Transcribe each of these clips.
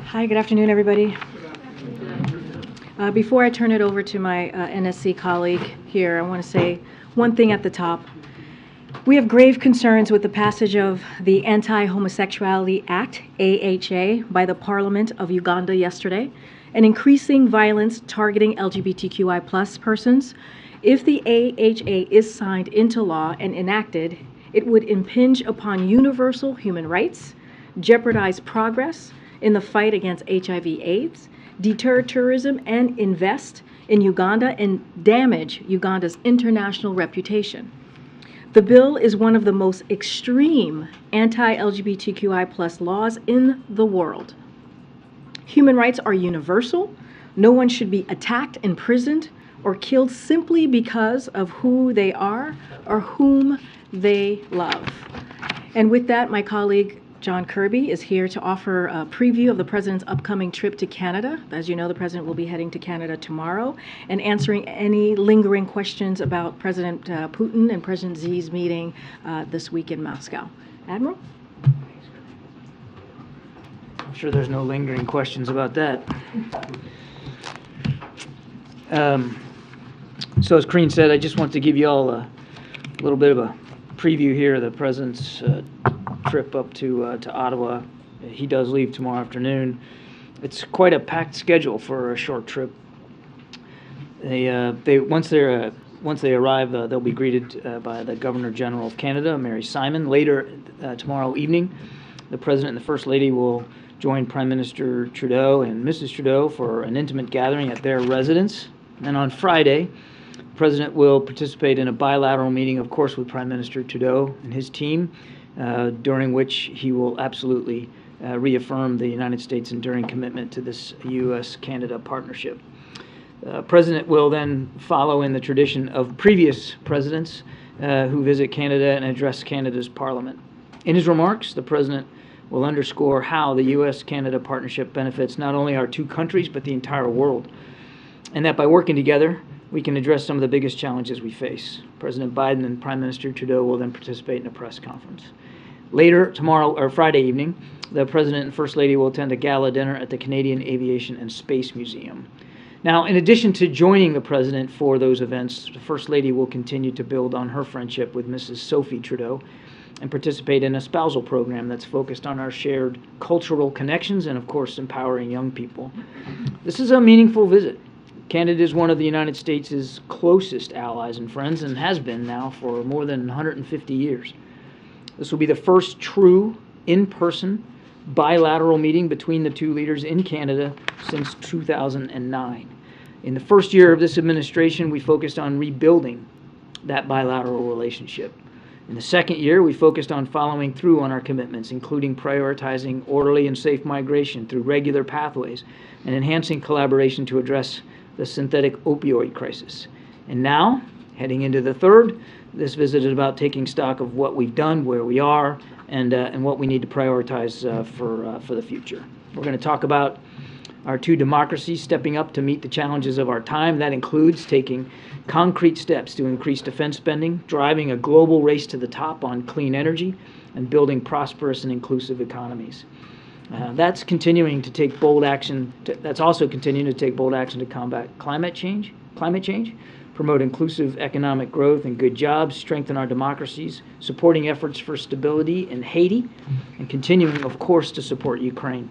Hi, good afternoon, everybody. Before I turn it over to my NSC colleague here, I want to say one thing at the top. We have grave concerns with the passage of the Anti-Homosexuality Act, AHA, by the Parliament of Uganda yesterday, and increasing violence targeting LGBTQI+ persons. If the AHA is signed into law and enacted, it would impinge upon universal human rights, jeopardize progress in the fight against HIV/AIDS, deter tourism, and invest in Uganda and damage Uganda's international reputation. The bill is one of the most extreme anti-LGBTQI+ laws in the world. Human rights are universal. No one should be attacked, imprisoned, or killed simply because of who they are or whom they love. And with that, my colleague John Kirby is here to offer a preview of the President's upcoming trip to Canada. As you know, the President will be heading to Canada tomorrow and answering any lingering questions about President Putin and President Xi's meeting this week in Moscow. Admiral? I'm sure there's no lingering questions about that. So as Karine said, I just want to give you all a little bit of a preview here of the President's trip up to Ottawa. He does leave tomorrow afternoon. It's quite a packed schedule for a short trip. Once they arrive, they'll be greeted by the Governor General of Canada, Mary Simon. Later tomorrow evening, the President and the First Lady will join Prime Minister Trudeau and Mrs. Trudeau for an intimate gathering at their residence. And on Friday, the President will participate in a bilateral meeting, of course, with Prime Minister Trudeau and his team, during which he will absolutely reaffirm the United States' enduring commitment to this U.S.-Canada partnership. The President will then follow in the tradition of previous presidents who visit Canada and address Canada's Parliament. In his remarks, the President will underscore how the U.S.-Canada partnership benefits not only our two countries, but the entire world, and that by working together, we can address some of the biggest challenges we face. President Biden and Prime Minister Trudeau will then participate in a press conference. Later, tomorrow or Friday evening, the President and First Lady will attend a gala dinner at the Canadian Aviation and Space Museum. Now, in addition to joining the President for those events, the First Lady will continue to build on her friendship with Mrs. Sophie Trudeau and participate in a spousal program that's focused on our shared cultural connections and, of course, empowering young people. This is a meaningful visit. Canada is one of the United States' closest allies and friends and has been now for more than 150 years. This will be the first true in-person bilateral meeting between the two leaders in Canada since 2009. In the first year of this administration, we focused on rebuilding that bilateral relationship. In the second year, we focused on following through on our commitments, including prioritizing orderly and safe migration through regular pathways and enhancing collaboration to address the synthetic opioid crisis. And now, heading into the third, this visit is about taking stock of what we've done, where we are, and what we need to prioritize for the future. We're going to talk about our two democracies stepping up to meet the challenges of our time. That includes taking concrete steps to increase defense spending, driving a global race to the top on clean energy, and building prosperous and inclusive economies. That's continuing to take bold action. That's also continuing to take bold action to combat climate change, promote inclusive economic growth and good jobs, strengthen our democracies, supporting efforts for stability in Haiti, and continuing, of course, to support Ukraine.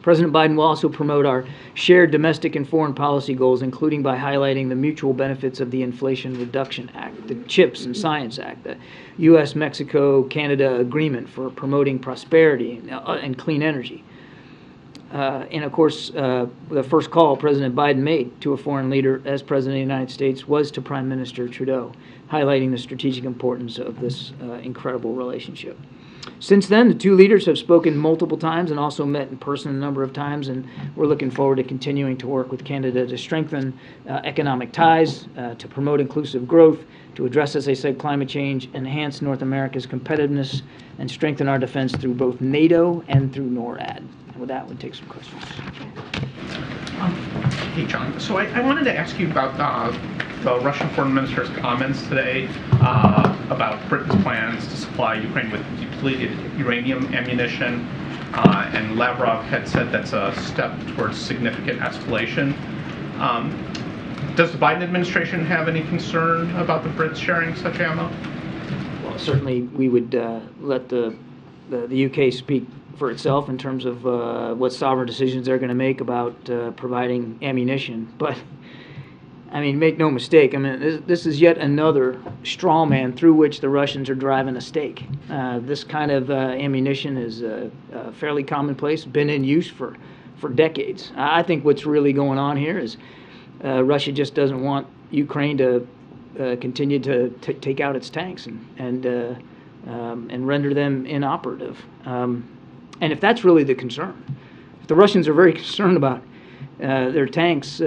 President Biden will also promote our shared domestic and foreign policy goals, including by highlighting the mutual benefits of the Inflation Reduction Act, the CHIPS and Science Act, the U.S.-Mexico-Canada Agreement for promoting prosperity and clean energy. And, of course, the first call President Biden made to a foreign leader as President of the United States was to Prime Minister Trudeau, highlighting the strategic importance of this incredible relationship. Since then, the two leaders have spoken multiple times and also met in person a number of times, and we're looking forward to continuing to work with Canada to strengthen economic ties, to promote inclusive growth, to address, as I said, climate change, enhance North America's competitiveness, and strengthen our defense through both NATO and through NORAD. And with that, we'll take some questions. Hey, John. So I wanted to ask you about the Russian foreign minister's comments today. about Britain's plans to supply Ukraine with depleted uranium ammunition, and Lavrov had said that's a step towards significant escalation. Does the Biden administration have any concern about the Brits sharing such ammo? Well, certainly we would let the UK speak for itself in terms of what sovereign decisions they're going to make about providing ammunition. But, I mean, make no mistake, I mean, this is yet another straw man through which the Russians are driving a stake. This kind of ammunition is fairly commonplace, been in use for decades. I think what's really going on here is Russia just doesn't want Ukraine to continue to take out its tanks and render them inoperative. And if that's really the concern, if the Russians are very concerned about their tanks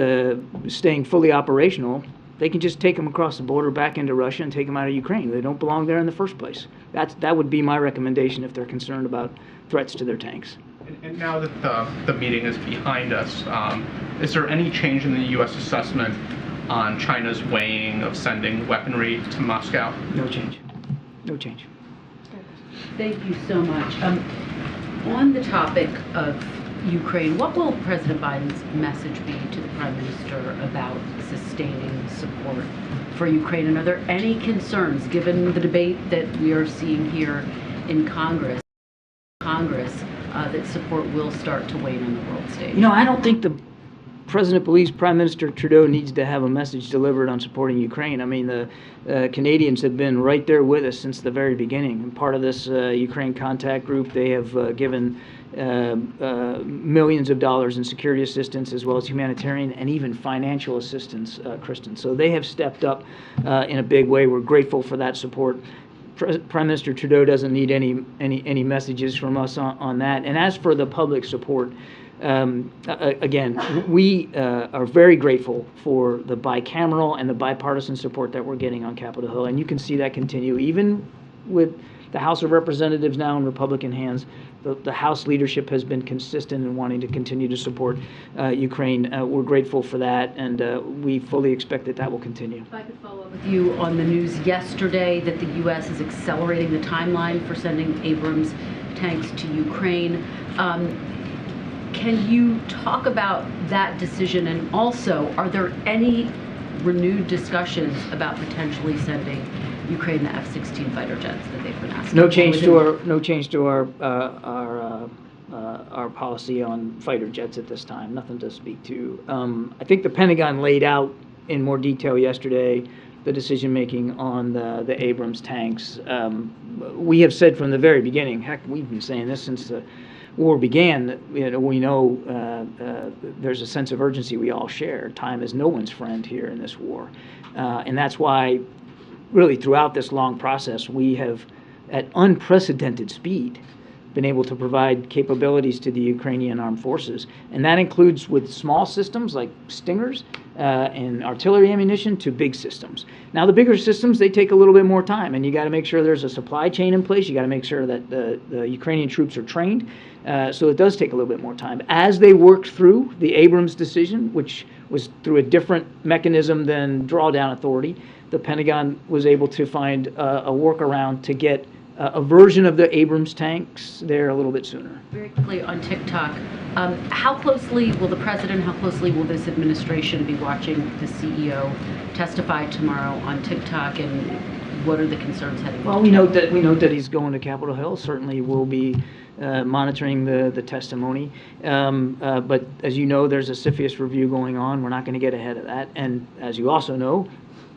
staying fully operational, they can just take them across the border back into Russia and take them out of Ukraine. They don't belong there in the first place. That would be my recommendation if they're concerned about threats to their tanks. And now that the meeting is behind us, is there any change in the U.S. assessment on China's weighing of sending weaponry to Moscow? No change. No change. Thank you so much. On the topic of Ukraine, what will President Biden's message be to the Prime Minister about sustaining support for Ukraine? And are there any concerns, given the debate that we are seeing here in Congress, that support will start to wane on the world stage? You know, I don't think the President believes Prime Minister Trudeau needs to have a message delivered on supporting Ukraine. I mean, the Canadians have been right there with us since the very beginning. And part of this Ukraine contact group, they have given millions of dollars in security assistance, as well as humanitarian and even financial assistance, Kristen. So they have stepped up in a big way. We're grateful for that support. Prime Minister Trudeau doesn't need any messages from us on that. And as for the public support, again, we are very grateful for the bicameral and the bipartisan support that we're getting on Capitol Hill, and you can see that continue. Even with the House of Representatives now in Republican hands, the House leadership has been consistent in wanting to continue to support Ukraine. We're grateful for that, and we fully expect that will continue. If I could follow up with you on the news yesterday that the U.S. is accelerating the timeline for sending Abrams tanks to Ukraine. Can you talk about that decision, and also, are there any renewed discussions about potentially sending Ukraine the F-16 fighter jets that they've been asking? No change to our policy on fighter jets at this time. Nothing to speak to. I think the Pentagon laid out in more detail yesterday the decision making on the Abrams tanks. We have said from the very beginning. Heck, we've been saying this since the war began. We know there's a sense of urgency we all share. Time is no one's friend here in this war, and that's why, really, throughout this long process, we have, at unprecedented speed, been able to provide capabilities to the Ukrainian armed forces, and that includes with small systems like Stingers and artillery ammunition to big systems. Now, the bigger systems, they take a little bit more time, and you got to make sure there's a supply chain in place. You got to make sure that the Ukrainian troops are trained, so it does take a little bit more time. As they worked through the Abrams decision, which was through a different mechanism than drawdown authority, the Pentagon was able to find a workaround to get a version of the Abrams tanks there a little bit sooner. Very quickly on TikTok, how closely will the president, how closely will this administration be watching the CEO testify tomorrow on TikTok, and what are the concerns heading? Well, we note that he's going to Capitol Hill. Certainly, we'll be monitoring the testimony. But as you know, there's a CFIUS review going on. We're not going to get ahead of that. And as you also know,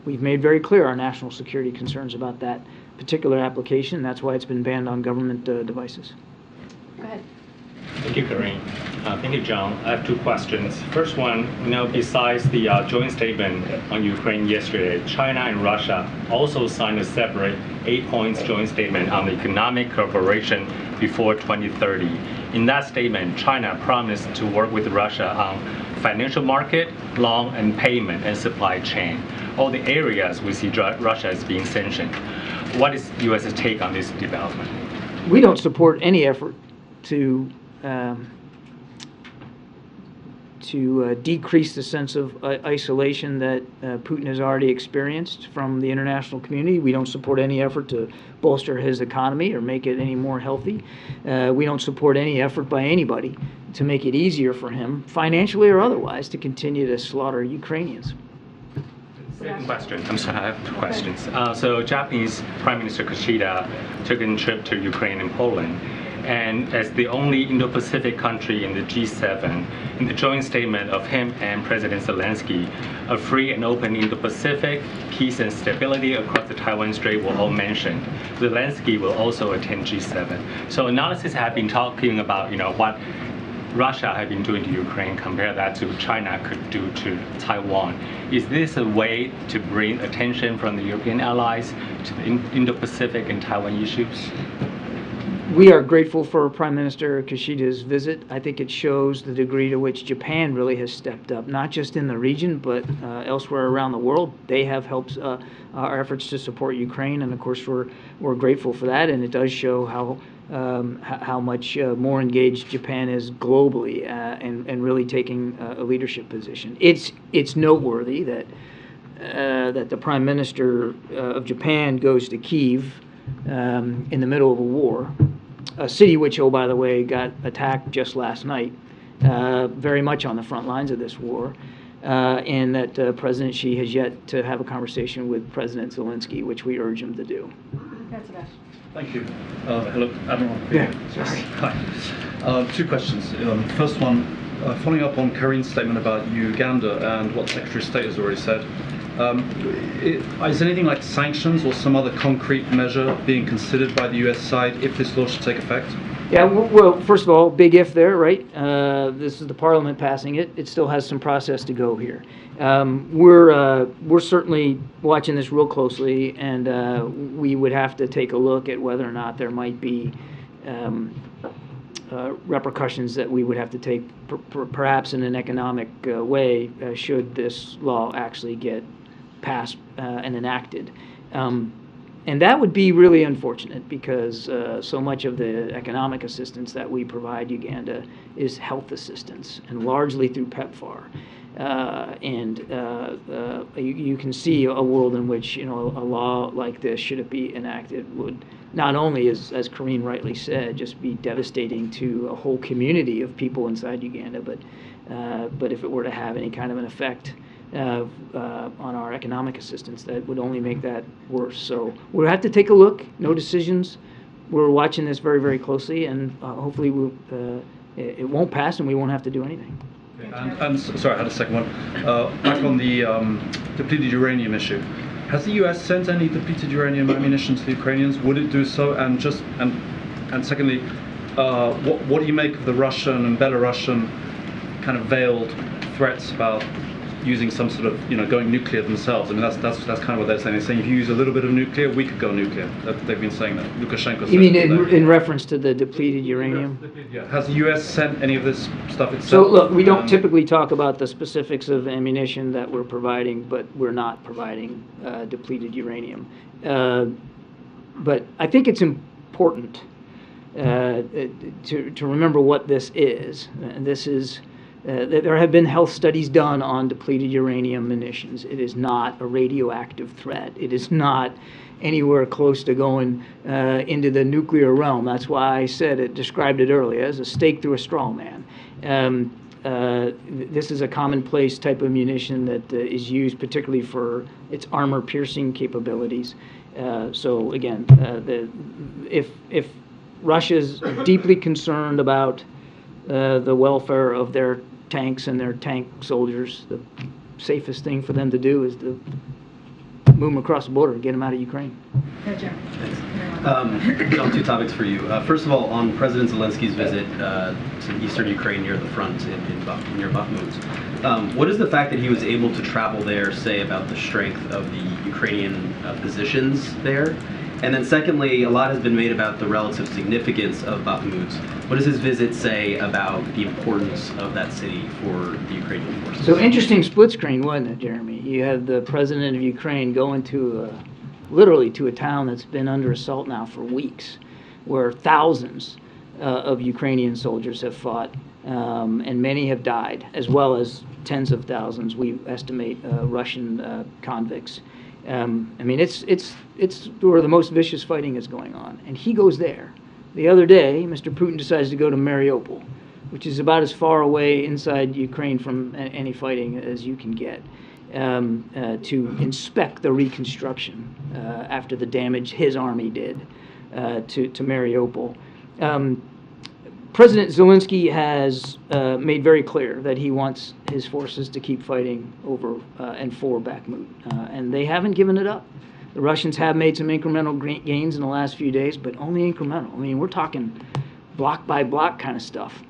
we've made very clear our national security concerns about that particular application. That's why it's been banned on government devices. Go ahead. Thank you, Karine. Thank you, John. I have two questions. First one, besides the joint statement on Ukraine yesterday, China and Russia also signed a separate 8-point joint statement on economic cooperation before 2030. In that statement, China promised to work with Russia on financial market, loan and payment, and supply chain, all the areas we see Russia as being sanctioned. What is U.S.'s take on this development? We don't support any effort to to decrease the sense of isolation that Putin has already experienced from the international community. We don't support any effort to bolster his economy or make it any more healthy. We don't support any effort by anybody to make it easier for him, financially or otherwise, to continue to slaughter Ukrainians. Second question. I'm sorry, I have two questions. So Japanese Prime Minister Kishida took a trip to Ukraine and Poland. And as the only Indo-Pacific country in the G7, in the joint statement of him and President Zelenskyy, a free and open Indo-Pacific, peace and stability across the Taiwan Strait were all mentioned. Zelenskyy will also attend G7. So analysis have been talking about, what Russia had been doing to Ukraine, compare that to China could do to Taiwan. Is this a way to bring attention from the European allies to the Indo-Pacific and Taiwan issues? We are grateful for Prime Minister Kishida's visit. I think it shows the degree to which Japan really has stepped up, not just in the region, but elsewhere around the world. They have helped our efforts to support Ukraine, and of course we're grateful for that. And it does show how much more engaged Japan is globally and really taking a leadership position. It's noteworthy that the Prime Minister of Japan goes to Kyiv in the middle of a war, a city which, oh, by the way, got attacked just last night, very much on the front lines of this war, and that President Xi has yet to have a conversation with President Zelenskyy, which we urge him to do. That's best. Thank you. Hello, Admiral. Yeah. Sorry. Hi. Two questions. First one, following up on Karine's statement about Uganda and what Secretary of State has already said. Is anything like sanctions or some other concrete measure being considered by the U.S. side if this law should take effect? Yeah, well, first of all, big if there, right? This is the Parliament passing it. It still has some process to go here. We're certainly watching this real closely, and we would have to take a look at whether or not there might be repercussions that we would have to take, perhaps in an economic way, should this law actually get passed and enacted. And that would be really unfortunate because so much of the economic assistance that we provide Uganda is health assistance, and largely through PEPFAR. You can see a world in which a law like this, should it be enacted, would not only, as Karine rightly said, just be devastating to a whole community of people inside Uganda, but if it were to have any kind of an effect on our economic assistance, that would only make that worse. So we'll have to take a look. No decisions. We're watching this very, very closely, and hopefully it won't pass and we won't have to do anything. And sorry, I had a second one. Back on the depleted uranium issue. Has the U.S. sent any depleted uranium ammunition to the Ukrainians? Would it do so? And secondly, what do you make of the Russian and Belarusian kind of veiled threats about using some sort of, going nuclear themselves? I mean, that's kind of what they're saying. They're saying if you use a little bit of nuclear, we could go nuclear. They've been saying that. Lukashenko said. You mean in reference to the depleted uranium? Yeah. Has the U.S. sent any of this stuff itself? So look, we don't typically talk about the specifics of ammunition that we're providing, but we're not providing depleted uranium. But I think it's important to remember what this is. And this is. There have been health studies done on depleted uranium munitions. It is not a radioactive threat. It is not anywhere close to going into the nuclear realm. That's why I described it earlier as a stake through a straw man. This is a commonplace type of munition that is used particularly for its armor-piercing capabilities. So again, if Russia's deeply concerned about the welfare of their tanks and their tank soldiers, the safest thing for them to do is to move them across the border and get them out of Ukraine. John, two topics for you. First of all, on President Zelensky's visit to eastern Ukraine near the front near Bakhmut, what does the fact that he was able to travel there say about the strength of the Ukrainian positions there? And then secondly, a lot has been made about the relative significance of Bakhmut. What does his visit say about the importance of that city for the Ukrainian forces? So interesting split screen, wasn't it, Jeremy? You have the president of Ukraine going to literally to a town that's been under assault now for weeks, where thousands of Ukrainian soldiers have fought and many have died, as well as tens of thousands, we estimate, Russian convicts. I mean, it's where the most vicious fighting is going on, and he goes there. The other day, Mr. Putin decides to go to Mariupol, which is about as far away inside Ukraine from any fighting as you can get, to inspect the reconstruction after the damage his army did to Mariupol. President Zelenskyy has made very clear that he wants his forces to keep fighting over and for Bakhmut, and they haven't given it up. The Russians have made some incremental gains in the last few days, but only incremental. I mean, we're talking block by block kind of stuff.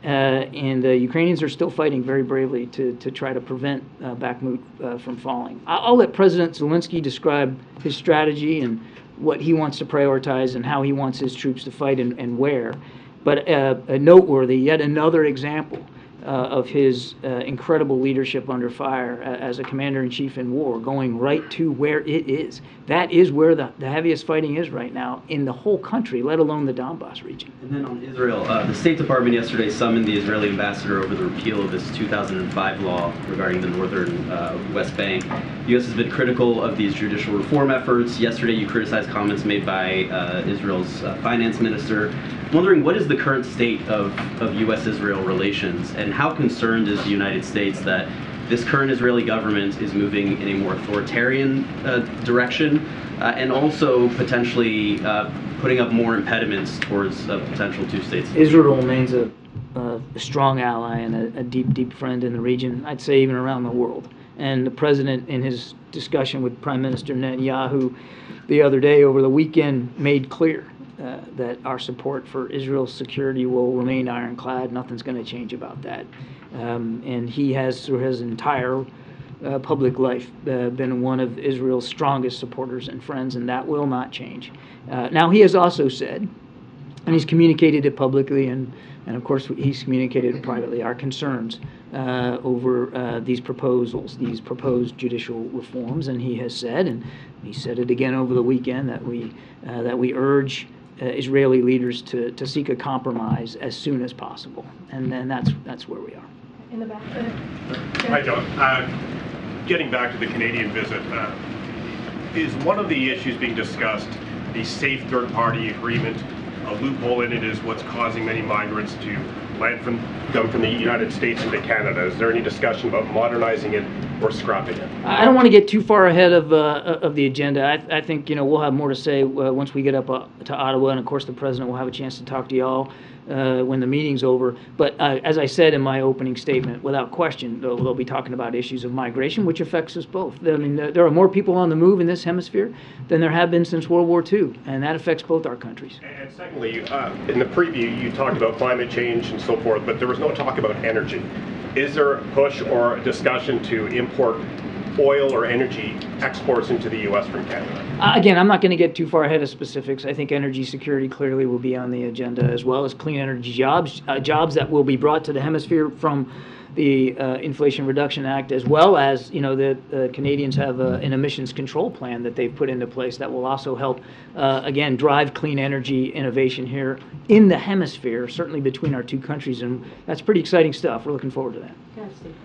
And the Ukrainians are still fighting very bravely to try to prevent Bakhmut from falling. I'll let President Zelenskyy describe his strategy and what he wants to prioritize and how he wants his troops to fight and where. But noteworthy, yet another example of his incredible leadership under fire as a commander-in-chief in war, going right to where it is. That is where the heaviest fighting is right now in the whole country, let alone the Donbass region. And then on Israel, the State Department yesterday summoned the Israeli ambassador over the repeal of this 2005 law regarding the northern West Bank. The U.S. has been critical of these judicial reform efforts. Yesterday, you criticized comments made by Israel's finance minister. I'm wondering, what is the current state of U.S.-Israel relations, and how concerned is the United States that this current Israeli government is moving in a more authoritarian direction, and also potentially putting up more impediments towards a potential two-state solution? Israel remains a strong ally and a deep, deep friend in the region, I'd say even around the world. And the president, in his discussion with Prime Minister Netanyahu the other day over the weekend, made clear that our support for Israel's security will remain ironclad. Nothing's going to change about that. And he has, through his entire public life, been one of Israel's strongest supporters and friends, and that will not change. Now, he has also said, and he's communicated it publicly, and of course he's communicated it privately, our concerns over these proposals, these proposed judicial reforms, and he has said, and he said it again over the weekend, that we urge Israeli leaders to seek a compromise as soon as possible, and then that's where we are. In the back. Hi, John. Getting back to the Canadian visit, is one of the issues being discussed the safe third-party agreement? A loophole in it is what's causing many migrants to come from the United States into Canada. Is there any discussion about modernizing it or scrapping it? I don't want to get too far ahead of the agenda. I think we'll have more to say once we get up to Ottawa, and of course the president will have a chance to talk to y'all when the meeting's over. But as I said in my opening statement, without question, they'll be talking about issues of migration, which affects us both. I mean, there are more people on the move in this hemisphere than there have been since World War II, and that affects both our countries. And secondly, in the preview, you talked about climate change and so forth, but there was no talk about energy. Is there a push or a discussion to import oil or energy exports into the U.S. from Canada? Again, I'm not going to get too far ahead of specifics. I think energy security clearly will be on the agenda, as well as clean energy jobs that will be brought to the hemisphere from the Inflation Reduction Act, as well as the Canadians have an emissions control plan that they've put into place that will also help again drive clean energy innovation here in the hemisphere, certainly between our two countries, and that's pretty exciting stuff. We're looking forward to that.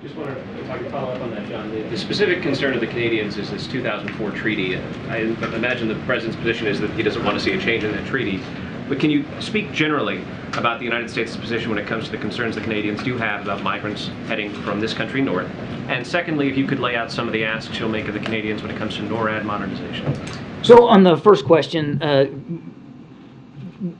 Just wanted to, if I could follow up on that, John. The specific concern of the Canadians is this 2004 treaty. I imagine the president's position is that he doesn't want to see a change in that treaty. But can you speak generally about the United States' position when it comes to the concerns the Canadians do have about migrants heading from this country north? And secondly, if you could lay out some of the asks you'll make of the Canadians when it comes to NORAD modernization. So on the first question,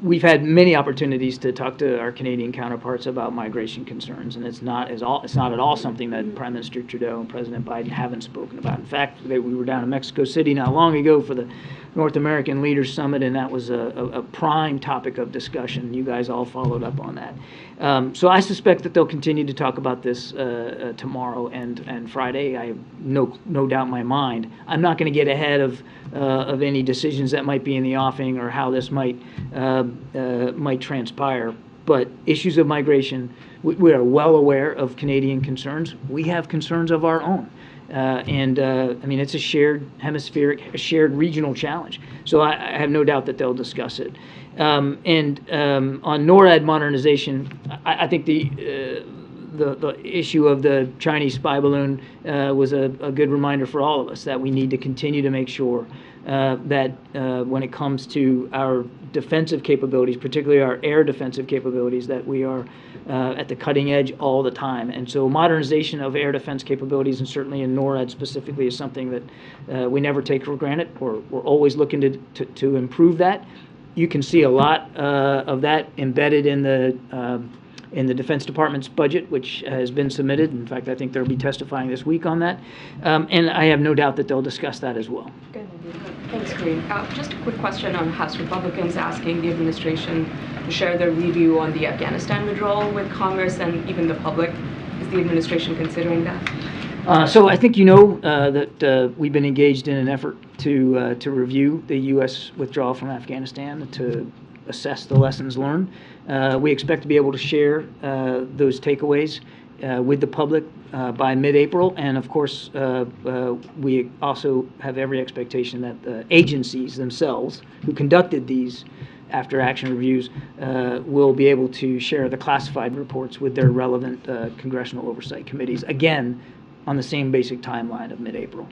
we've had many opportunities to talk to our Canadian counterparts about migration concerns, and it's not at all something that Prime Minister Trudeau and President Biden haven't spoken about. In fact, we were down in Mexico City not long ago for the North American Leaders Summit, and that was a prime topic of discussion. You guys all followed up on that. So I suspect that they'll continue to talk about this tomorrow and Friday. I have no doubt in my mind. I'm not going to get ahead of any decisions that might be in the offing or how this might transpire. But issues of migration, we are well aware of Canadian concerns. We have concerns of our own. I mean, it's a shared hemispheric, a shared regional challenge. So I have no doubt that they'll discuss it. On NORAD modernization, I think the issue of the Chinese spy balloon was a good reminder for all of us that we need to continue to make sure that when it comes to our defensive capabilities, particularly our air defensive capabilities, that we are at the cutting edge all the time. And so modernization of air defense capabilities, and certainly in NORAD specifically, is something that we never take for granted. We're always looking to improve that. You can see a lot of that embedded in the Defense Department's budget, which has been submitted. In fact, I think they'll be testifying this week on that. And I have no doubt that they'll discuss that as well. Good. Thanks, Karine. Just a quick question on House Republicans asking the administration to share their review on the Afghanistan withdrawal with Congress and even the public. Is the administration considering that? So I think you know that we've been engaged in an effort to review the U.S. withdrawal from Afghanistan, to assess the lessons learned. We expect to be able to share those takeaways with the public by mid-April, and of course we also have every expectation that the agencies themselves who conducted these after-action reviews will be able to share the classified reports with their relevant congressional oversight committees, again on the same basic timeline of mid-April.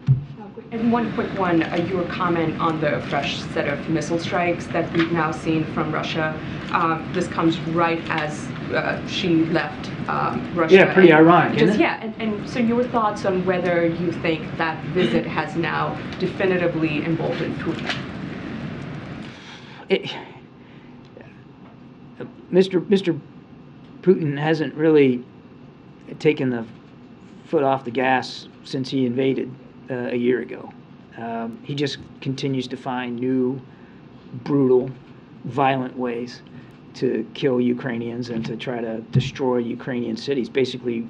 And one quick one, your comment on the fresh set of missile strikes that we've now seen from Russia. This comes right as she left Russia. Yeah, pretty ironic, isn't it? Yeah, and so your thoughts on whether you think that visit has now definitively emboldened Putin? Mr. Putin hasn't really taken the foot off the gas since he invaded a year ago. He just continues to find new, brutal, violent ways to kill Ukrainians and to try to destroy Ukrainian cities, basically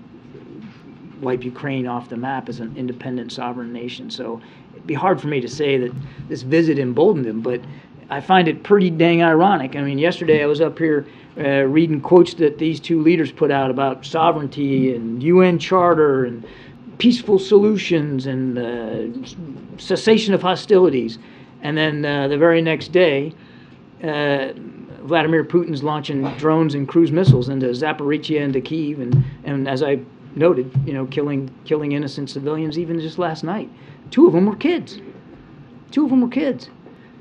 wipe Ukraine off the map as an independent sovereign nation. So it'd be hard for me to say that this visit emboldened him, but I find it pretty dang ironic. I mean, yesterday I was up here reading quotes that these two leaders put out about sovereignty and UN Charter and peaceful solutions and cessation of hostilities. And then the very next day, Vladimir Putin's launching drones and cruise missiles into Zaporizhia and to Kyiv, and as I noted, you know, killing innocent civilians even just last night. Two of them were kids.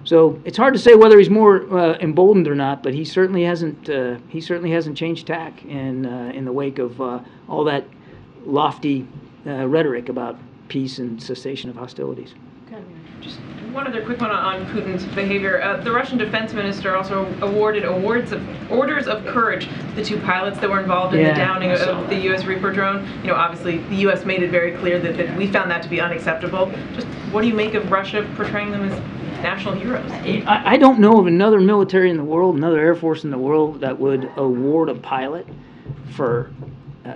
So it's hard to say whether he's more emboldened or not, but he certainly hasn't changed tack in the wake of all that lofty rhetoric about peace and cessation of hostilities. Just one other quick one on Putin's behavior. The Russian defense minister also awarded orders of courage to the two pilots that were involved in the downing of the U.S. Reaper drone. You know, obviously the U.S. made it very clear that we found that to be unacceptable. Just what do you make of Russia portraying them as national heroes? I don't know of another military in the world, another air force in the world that would award a pilot for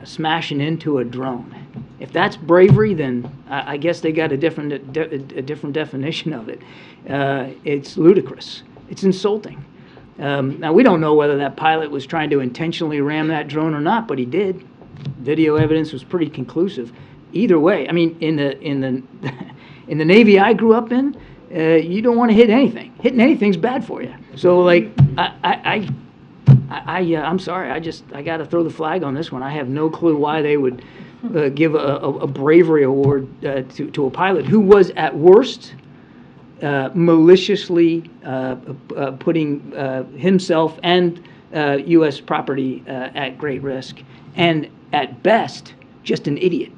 smashing into a drone. If that's bravery, then I guess they got a different definition of it. It's ludicrous. It's insulting. Now we don't know whether that pilot was trying to intentionally ram that drone or not, but he did. Video evidence was pretty conclusive. Either way, I mean, in the Navy I grew up in, you don't want to hit anything. Hitting anything's bad for you. So like I'm sorry. I got to throw the flag on this one. I have no clue why they would give a bravery award to a pilot who was at worst maliciously putting himself and U.S. property at great risk, and at best just an idiot.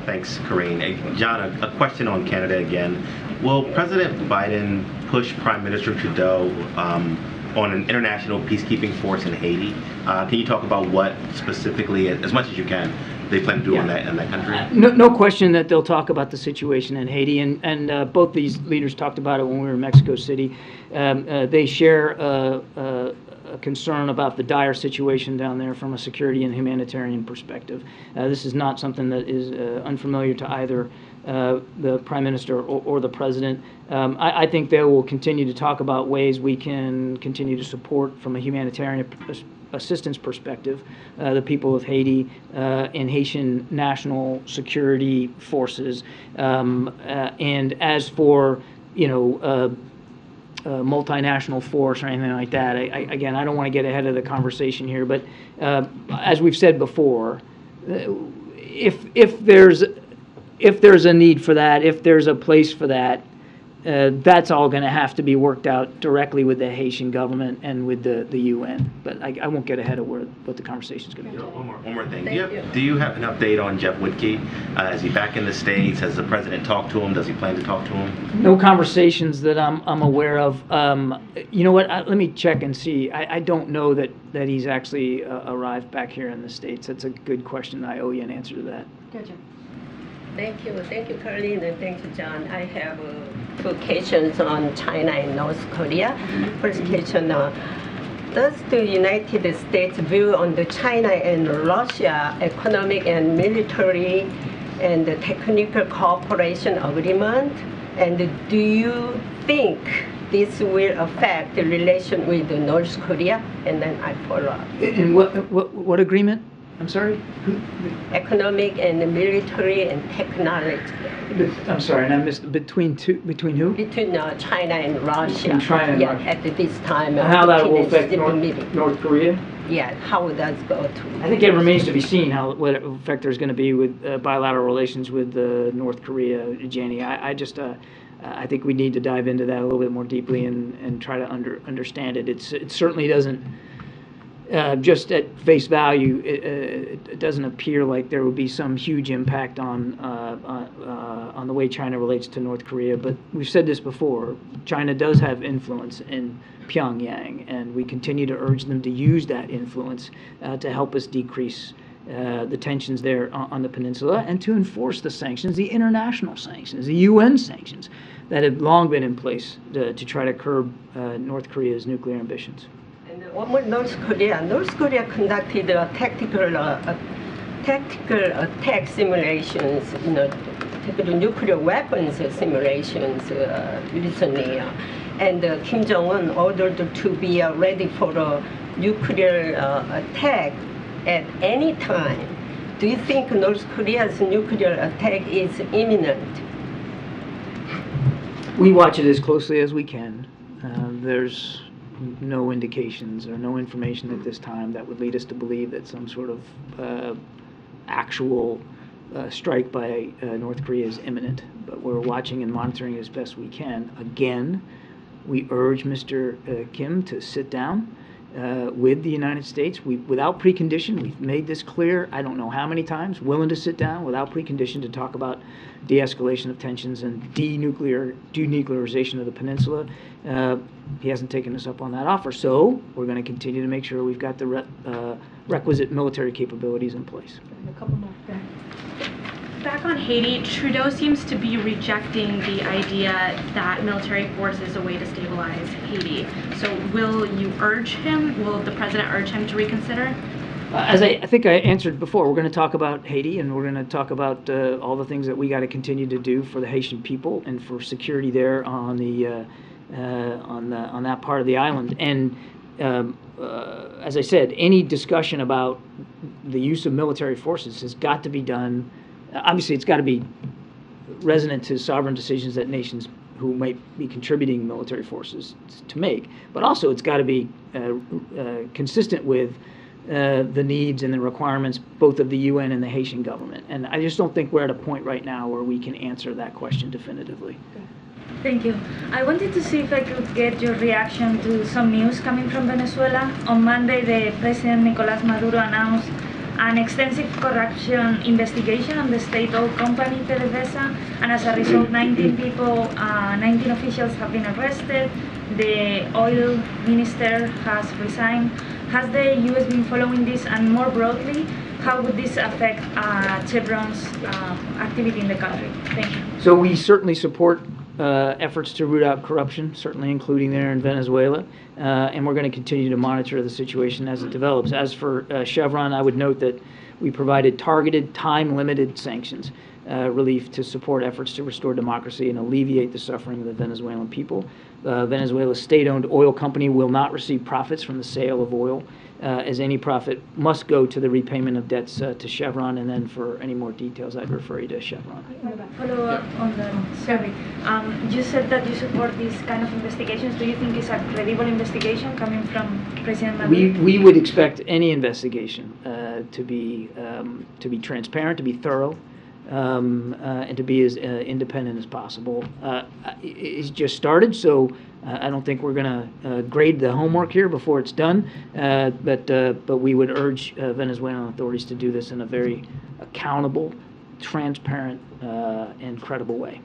Thanks, Karine. Hey, John, a question on Canada again. Will President Biden push Prime Minister Trudeau on an international peacekeeping force in Haiti? Can you talk about what specifically, as much as you can, they plan to do in that country? No question that they'll talk about the situation in Haiti, and both these leaders talked about it when we were in Mexico City. They share a concern about the dire situation down there from a security and humanitarian perspective. This is not something that is unfamiliar to either the Prime Minister or the President. I think they will continue to talk about ways we can continue to support from a humanitarian assistance perspective, the people of Haiti and Haitian national security forces. And as for, multinational force or anything like that, again, I don't want to get ahead of the conversation here, but as we've said before, if there's a need for that, if there's a place for that, that's all going to have to be worked out directly with the Haitian government and with the UN. But I won't get ahead of what the conversation is going to be. One more thing. Do you have an update on Jeff Woodkey? Is he back in the States? Has the president talked to him? Does he plan to talk to him? No conversations that I'm aware of. You know what? Let me check and see. I don't know that he's actually arrived back here in the States. That's a good question. I owe you an answer to that. Gotcha. Thank you, Karine, and thank you, John. I have two questions on China and North Korea. First question, does the United States view on the China and Russia economic and military and technical cooperation agreement? And do you think this will affect the relation with North Korea? And then I follow up. And what agreement? I'm sorry? Economic and military and technology. I'm sorry, and I missed between who? Between China and Russia. Between China and Russia. At this time. And how that will affect North Korea? Yeah, how would that go to? I think it remains to be seen what effect there's going to be with bilateral relations with North Korea, Jenny. I think we need to dive into that a little bit more deeply and try to understand it. It certainly doesn't. Just at face value, it doesn't appear like there would be some huge impact on the way China relates to North Korea. But we've said this before: China does have influence in Pyongyang, and we continue to urge them to use that influence to help us decrease the tensions there on the peninsula and to enforce the sanctions, the international sanctions, the UN sanctions that have long been in place to try to curb North Korea's nuclear ambitions. One more, North Korea. North Korea conducted tactical attack simulations, nuclear weapons simulations recently, and Kim Jong-un ordered to be ready for a nuclear attack at any time. Do you think North Korea's nuclear attack is imminent? We watch it as closely as we can. There's no indications or no information at this time that would lead us to believe that some sort of actual strike by North Korea is imminent. But we're watching and monitoring as best we can. Again, we urge Mr. Kim to sit down with the United States. Without precondition, we've made this clear, I don't know how many times, willing to sit down without precondition to talk about de-escalation of tensions and denuclearization of the peninsula. He hasn't taken us up on that offer, so we're going to continue to make sure we've got the requisite military capabilities in place. A couple more. Back on Haiti, Trudeau seems to be rejecting the idea that military force is a way to stabilize Haiti. So will you urge him, will the president urge him to reconsider? As I think I answered before, we're going to talk about Haiti, and we're going to talk about all the things that we got to continue to do for the Haitian people and for security there on that part of the island. And as I said, any discussion about the use of military forces has got to be done. Obviously, it's got to be resonant to sovereign decisions that nations who might be contributing military forces to make, but also it's got to be consistent with the needs and the requirements both of the UN and the Haitian government. And I just don't think we're at a point right now where we can answer that question definitively. Thank you. I wanted to see if I could get your reaction to some news coming from Venezuela. On Monday, the President Nicolás Maduro announced an extensive corruption investigation on the state-owned company PDVSA, and as a result, 19 officials have been arrested. The oil minister has resigned. Has the U.S. been following this, and more broadly, how would this affect Chevron's activity in the country? Thank you. So we certainly support efforts to root out corruption, certainly including there in Venezuela, and we're going to continue to monitor the situation as it develops. As for Chevron, I would note that we provided targeted, time-limited sanctions relief to support efforts to restore democracy and alleviate the suffering of the Venezuelan people. Venezuela's state-owned oil company will not receive profits from the sale of oil, as any profit must go to the repayment of debts to Chevron. And then for any more details, I'd refer you to Chevron. Follow up on that. Sorry. You said that you support these kind of investigations. Do you think it's a credible investigation coming from President Maduro? We would expect any investigation to be transparent, to be thorough, and to be as independent as possible. It's just started, so I don't think we're going to grade the homework here before it's done, but we would urge Venezuelan authorities to do this in a very accountable, transparent, and credible way.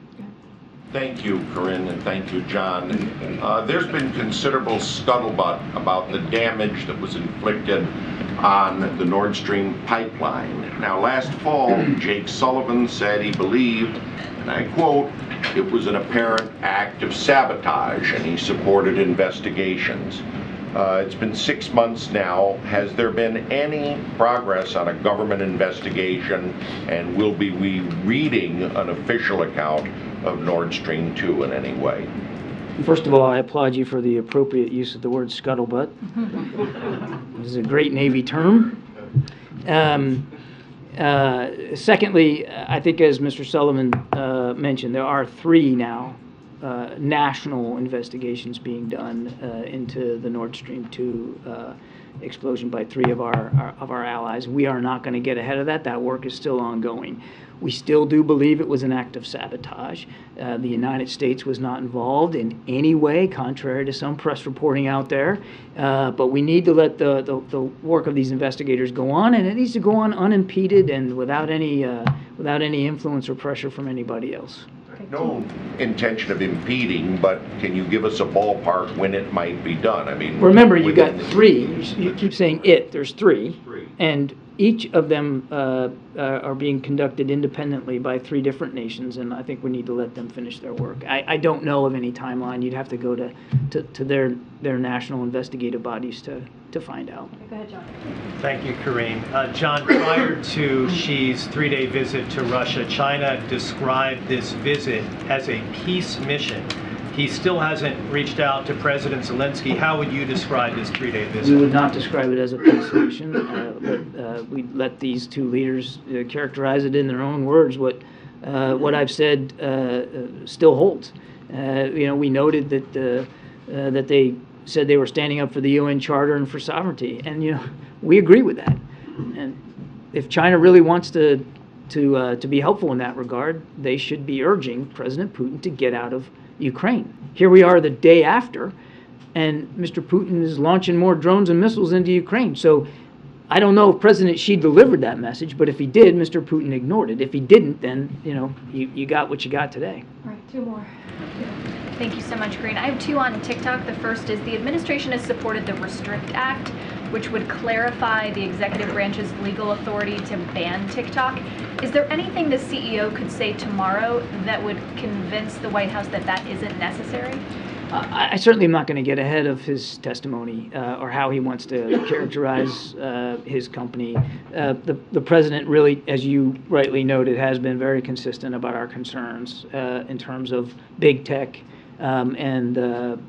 Thank you, Karine, and thank you, John. There's been considerable scuttlebutt about the damage that was inflicted on the Nord Stream pipeline. Now, last fall, Jake Sullivan said he believed, and I quote, "it was an apparent act of sabotage," and he supported investigations. It's been 6 months now. Has there been any progress on a government investigation, and will we be reading an official account of Nord Stream 2 in any way? First of all, I applaud you for the appropriate use of the word scuttlebutt. This is a great Navy term. Secondly, I think as Mr. Sullivan mentioned, there are 3 now national investigations being done into the Nord Stream 2 explosion by 3 of our allies. We are not going to get ahead of that. That work is still ongoing. We still do believe it was an act of sabotage. The United States was not involved in any way, contrary to some press reporting out there. But we need to let the work of these investigators go on, and it needs to go on unimpeded and without any influence or pressure from anybody else. No intention of impeding, but can you give us a ballpark when it might be done? I mean, remember, you got 3. You keep saying it. There's 3, and each of them are being conducted independently by 3 different nations, and I think we need to let them finish their work. I don't know of any timeline. You'd have to go to their national investigative bodies to find out. Go ahead, John. Thank you, Karine. John, prior to Xi's 3-day visit to Russia, China described this visit as a peace mission. He still hasn't reached out to President Zelenskyy. How would you describe this 3-day visit? We would not describe it as a peace mission, but we let these 2 leaders characterize it in their own words. What I've said still holds. We noted that they said they were standing up for the UN Charter and for sovereignty, and we agree with that. And if China really wants to be helpful in that regard, they should be urging President Putin to get out of Ukraine. Here we are the day after, and Mr. Putin is launching more drones and missiles into Ukraine. So I don't know if President Xi delivered that message, but if he did, Mr. Putin ignored it. If he didn't, then you got what you got today. All right, 2 more. Thank you so much, Karine. I have 2 on TikTok. The first is the administration has supported the Restrict Act, which would clarify the executive branch's legal authority to ban TikTok. Is there anything the CEO could say tomorrow that would convince the White House that that isn't necessary? I certainly am not going to get ahead of his testimony or how he wants to characterize his company. The president really, as you rightly noted, has been very consistent about our concerns in terms of big tech and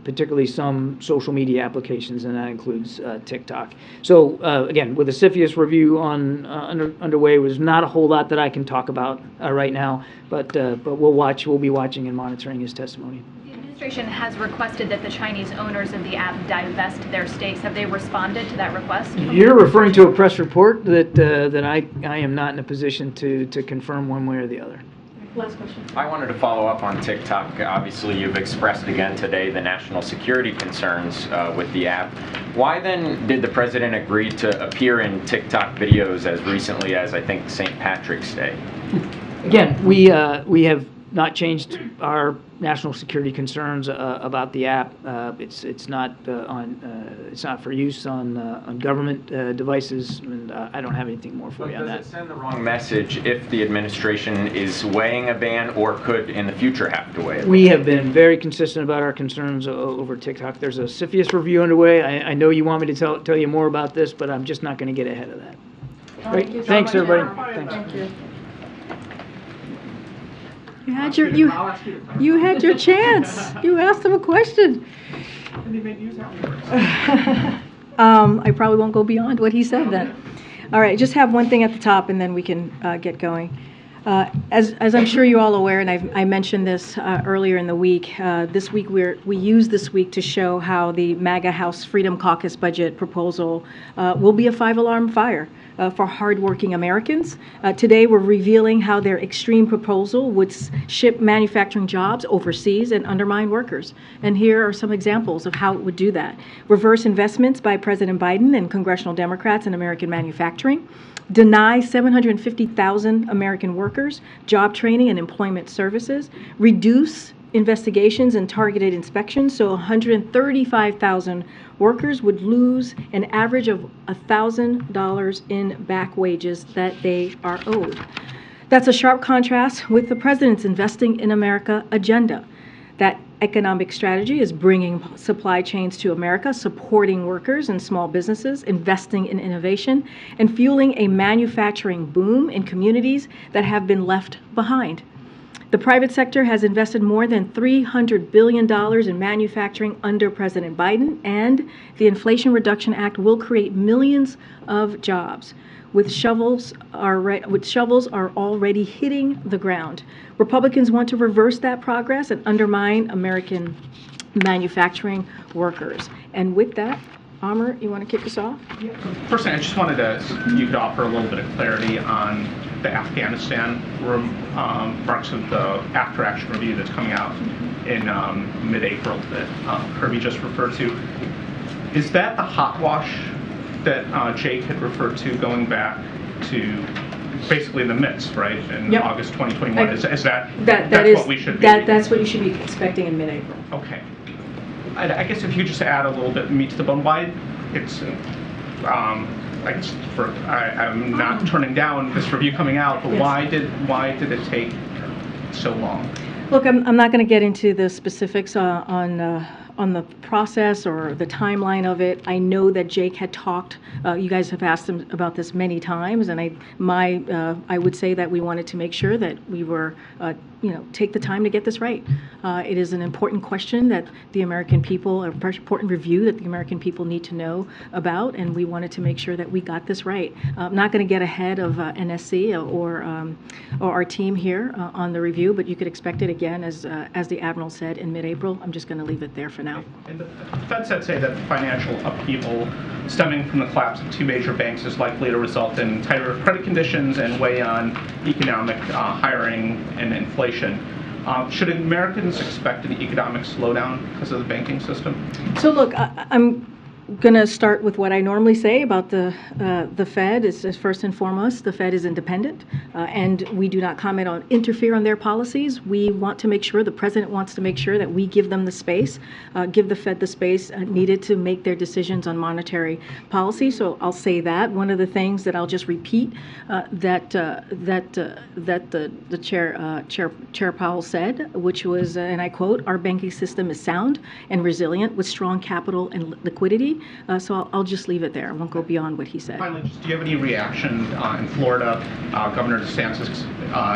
particularly some social media applications, and that includes TikTok. So again, with the CFIUS review underway, there's not a whole lot that I can talk about right now, but we'll be watching and monitoring his testimony. The administration has requested that the Chinese owners of the app divest their stakes. Have they responded to that request? You're referring to a press report that I am not in a position to confirm one way or the other. Last question. I wanted to follow up on TikTok. Obviously, you've expressed again today the national security concerns with the app. Why then did the president agree to appear in TikTok videos as recently as, I think, St. Patrick's Day? Again, we have not changed our national security concerns about the app. It's not for use on government devices, and I don't have anything more for you on that. Does it send the wrong message if the administration is weighing a ban or could in the future have to weigh it? We have been very consistent about our concerns over TikTok. There's a CFIUS review underway. I know you want me to tell you more about this, but I'm just not going to get ahead of that. Great. Thanks, everybody. Thanks. Thank you. You had your you had your chance. You asked him a question. I probably won't go beyond what he said then. All right, just have one thing at the top, and then we can get going. As I'm sure you're all aware, and I mentioned this earlier in the week, this week we use this week to show how the MAGA House Freedom Caucus budget proposal will be a 5-alarm fire for hardworking Americans. Today we're revealing how their extreme proposal would ship manufacturing jobs overseas and undermine workers. And here are some examples of how it would do that. Reverse investments by President Biden and congressional Democrats in American manufacturing. Deny 750,000 American workers job training and employment services, reduce investigations and targeted inspections, so 135,000 workers would lose an average of $1,000 in back wages that they are owed. That's a sharp contrast with the president's Investing in America agenda. That economic strategy is bringing supply chains to America, supporting workers and small businesses, investing in innovation, and fueling a manufacturing boom in communities that have been left behind. The private sector has invested more than $300 billion in manufacturing under President Biden, and the Inflation Reduction Act will create millions of jobs. With shovels are already hitting the ground. Republicans want to reverse that progress and undermine American manufacturing workers. And with that, Amr, you want to kick us off? First thing, I just wanted you could offer a little bit of clarity on the Afghanistan remarks of the after-action review that's coming out in mid-April that Kirby just referred to. Is that the hot wash that Jake had referred to, going back to basically the midst, right, in August 2021? Is that's what we should be? That's what you should be expecting in mid-April. Okay. I guess if you could just add a little bit meat to the bone, why it's I'm not turning down this review coming out, but why did it take so long? Look, I'm not going to get into the specifics on the process or the timeline of it. I know that Jake had talked. You guys have asked him about this many times, and I would say that we wanted to make sure that we were, take the time to get this right. It is an important question that the American people, an important review that the American people need to know about, and we wanted to make sure that we got this right. I'm not going to get ahead of NSC or our team here on the review, but you could expect it again, as the Admiral said, in mid-April. I'm just going to leave it there for now. And the Fed said say that financial upheaval stemming from the collapse of 2 major banks is likely to result in tighter credit conditions and weigh on economic hiring and inflation. Should Americans expect an economic slowdown because of the banking system? So look, I'm going to start with what I normally say about the Fed. Is first and foremost, the Fed is independent, and we do not comment on, interfere on their policies. We want to make sure, the president wants to make sure that we give them the space, give the Fed the space needed to make their decisions on monetary policy. So I'll say that. One of the things that I'll just repeat that the Chair Powell said, which was, and I quote, "Our banking system is sound and resilient with strong capital and liquidity." So I'll just leave it there. I won't go beyond what he said. Finally, do you have any reaction in Florida? Governor DeSantis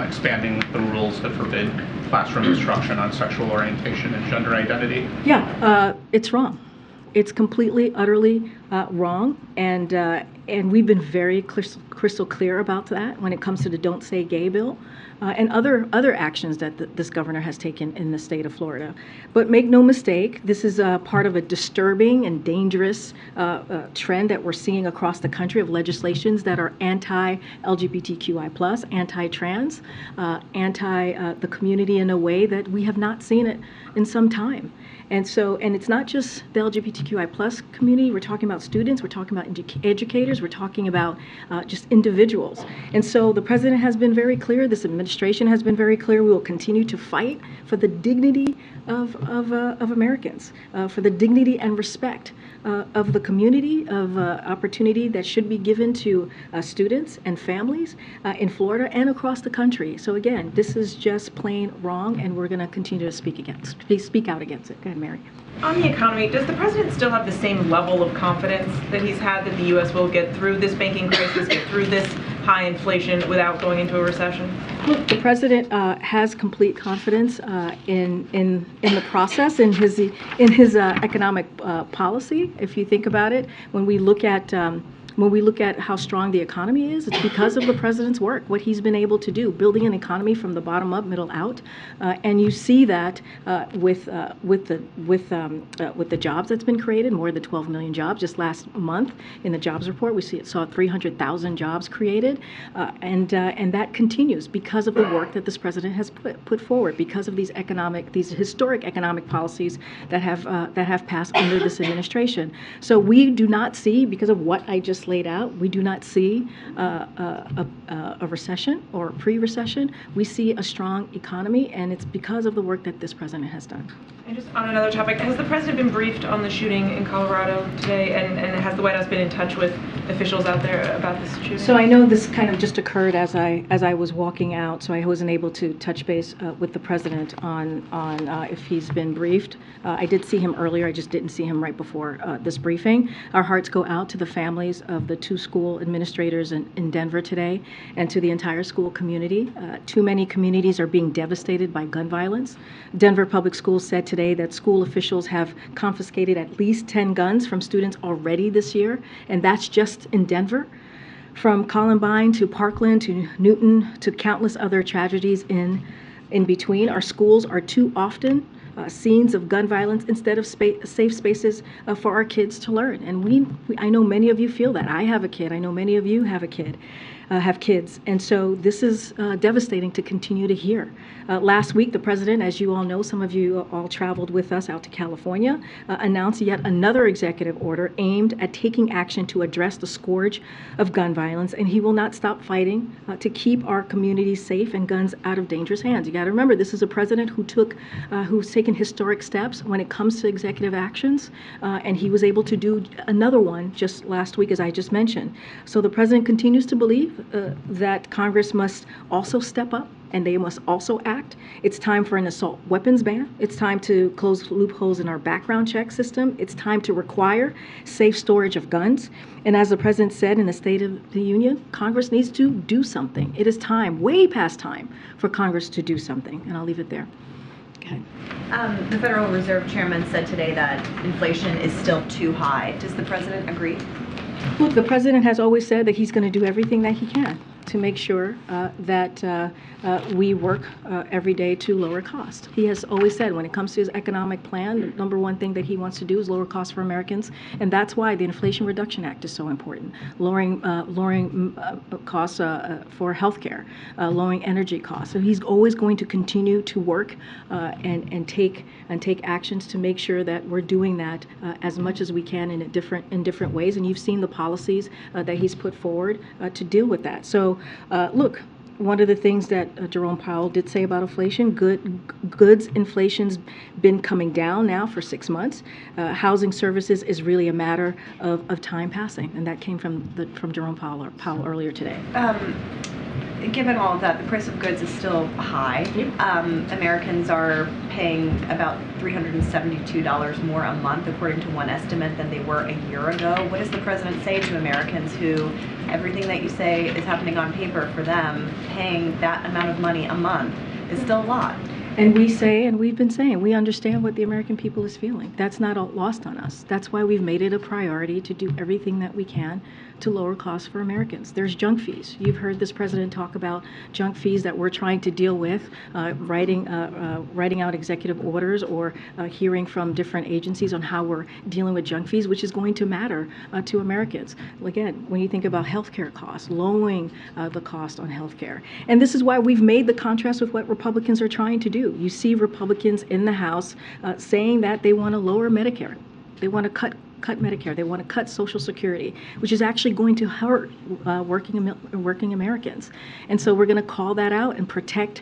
expanding the rules that forbid classroom instruction on sexual orientation and gender identity? Yeah, it's wrong. It's completely, utterly wrong, and we've been very crystal clear about that when it comes to the Don't Say Gay bill and other actions that this governor has taken in the state of Florida. But make no mistake, this is part of a disturbing and dangerous trend that we're seeing across the country of legislations that are anti-LGBTQI+, anti-trans, anti the community in a way that we have not seen it in some time. And it's not just the LGBTQI+ community. We're talking about students. We're talking about educators. We're talking about just individuals. And so the president has been very clear. This administration has been very clear. We will continue to fight for the dignity of Americans, for the dignity and respect of the community, of opportunity that should be given to students and families in Florida and across the country. So again, this is just plain wrong, and we're going to continue to speak out against it. Go ahead, Mary. On the economy, does the president still have the same level of confidence that he's had that the U.S. will get through this banking crisis, get through this high inflation without going into a recession? Look, the president has complete confidence in the process, in his economic policy. If you think about it, when we look at how strong the economy is, it's because of the president's work, what he's been able to do, building an economy from the bottom up, middle out, and you see that with the jobs that's been created, more than 12 million jobs just last month in the jobs report. We saw 300,000 jobs created, and that continues because of the work that this president has put forward, because of these historic economic policies that have passed under this administration. So we do not see, because of what I just laid out, we do not see a recession or pre-recession. We see a strong economy, and it's because of the work that this president has done. And just on another topic, has the president been briefed on the shooting in Colorado today, and has the White House been in touch with officials out there about this shooting? So I know this kind of just occurred as I was walking out, so I wasn't able to touch base with the president on if he's been briefed. I did see him earlier. I just didn't see him right before this briefing. Our hearts go out to the families of the 2 school administrators in Denver today, and to the entire school community. Too many communities are being devastated by gun violence. Denver Public Schools said today that school officials have confiscated at least 10 guns from students already this year, and that's just in Denver. From Columbine to Parkland to Newton to countless other tragedies in between, our schools are too often scenes of gun violence instead of safe spaces for our kids to learn. And I know many of you feel that. I have a kid. I know many of you have kids. And so this is devastating to continue to hear. Last week, the president, as you all know, some of you all traveled with us out to California, announced yet another executive order aimed at taking action to address the scourge of gun violence. And he will not stop fighting to keep our communities safe and guns out of dangerous hands. You got to remember, this is a president who's taken historic steps when it comes to executive actions, and he was able to do another one just last week, as I just mentioned. So the president continues to believe that Congress must also step up, and they must also act. It's time for an assault weapons ban. It's time to close loopholes in our background check system. It's time to require safe storage of guns. And as the president said in the State of the Union, Congress needs to do something. It is time, way past time, for Congress to do something. And I'll leave it there. Okay. The Federal Reserve Chairman said today that inflation is still too high. Does the president agree? Look, the president has always said that he's going to do everything that he can to make sure that we work every day to lower cost. He has always said when it comes to his economic plan, the number one thing that he wants to do is lower costs for Americans, and that's why the Inflation Reduction Act is so important. Lowering costs for healthcare, lowering energy costs. So he's always going to continue to work and take actions to make sure that we're doing that as much as we can in different ways. And you've seen the policies that he's put forward to deal with that. So look, one of the things that Jerome Powell did say about inflation, goods inflation's been coming down now for 6 months. Housing services is really a matter of time passing, and that came from Jerome Powell earlier today. Given all of that, the price of goods is still high. Americans are paying about $372 more a month, according to one estimate, than they were a year ago. What does the president say to Americans who everything that you say is happening on paper for them, paying that amount of money a month is still a lot? And we say, and we've been saying, we understand what the American people is feeling. That's not all lost on us. That's why we've made it a priority to do everything that we can to lower costs for Americans. There's junk fees. You've heard this president talk about junk fees that we're trying to deal with, writing out executive orders or hearing from different agencies on how we're dealing with junk fees, which is going to matter to Americans. Again, when you think about healthcare costs, lowering the cost on healthcare. And this is why we've made the contrast with what Republicans are trying to do. You see Republicans in the House saying that they want to lower Medicare. They want to cut Medicare. They want to cut Social Security, which is actually going to hurt working Americans. And so we're going to call that out and protect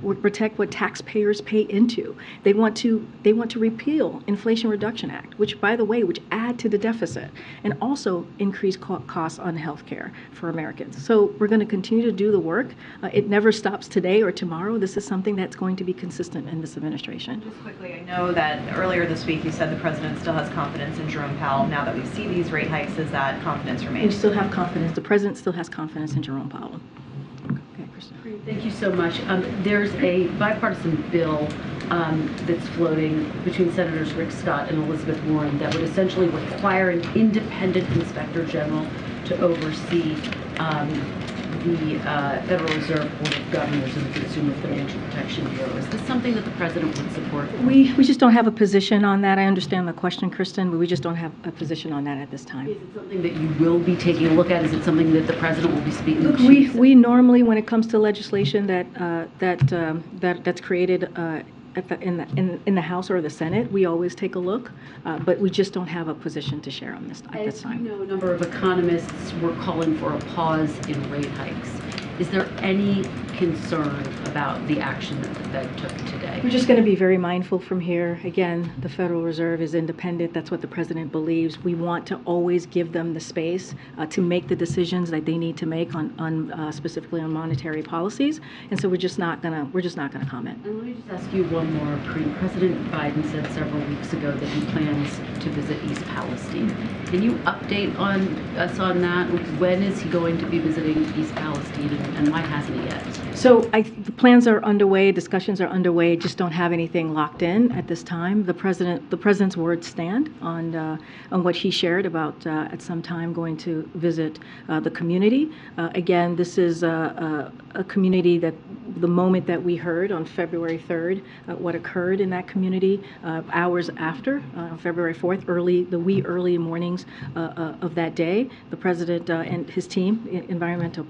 what taxpayers pay into. They want to repeal Inflation Reduction Act, which, by the way, which add to the deficit and also increase costs on health care for Americans. So we're going to continue to do the work. It never stops today or tomorrow. This is something that's going to be consistent in this administration. Just quickly, I know that earlier this week you said the president still has confidence in Jerome Powell, now that we see these rate hikes, is that confidence We remains? still have confidence. The president still has confidence in Jerome Powell. Okay, Kristen. Thank you so much. There's a bipartisan bill that's floating between Senators Rick Scott and Elizabeth Warren that would essentially require an independent inspector general to oversee the Federal Reserve Board of Governors and the Consumer Financial Protection Bureau. Is this something that the president would support? We just don't have a position on that. I understand the question, Kristen, but we just don't have a position on that at this time. Is it something that you will be taking a look at? Is it something that the president will be speaking Look, to? we normally, when it comes to legislation that's created in the House or the Senate, we always take a look, but we just don't have a position to share on this at this time. As you know, a number of economists were calling for a pause in rate hikes. Is there any concern about the action that the Fed took today? We're just going to be very mindful from here. Again, the Federal Reserve is independent. That's what the president believes. We want to always give them the space to make the decisions that they need to make on specifically on monetary policies. And so we're just not going to comment. And let me just ask you one more, Karine. President Biden said several weeks ago that he plans to visit East Palestine. Can you update us on that? When is he going to be visiting East Palestine, and why hasn't he yet? So the plans are underway, discussions are underway, just don't have anything locked in at this time. The president's words stand on what he shared about at some time going to visit the community. Again, this is a community that the moment that we heard on February 3rd, what occurred in that community hours after, February 4th, the wee early mornings of that day, the president and his team, Environmental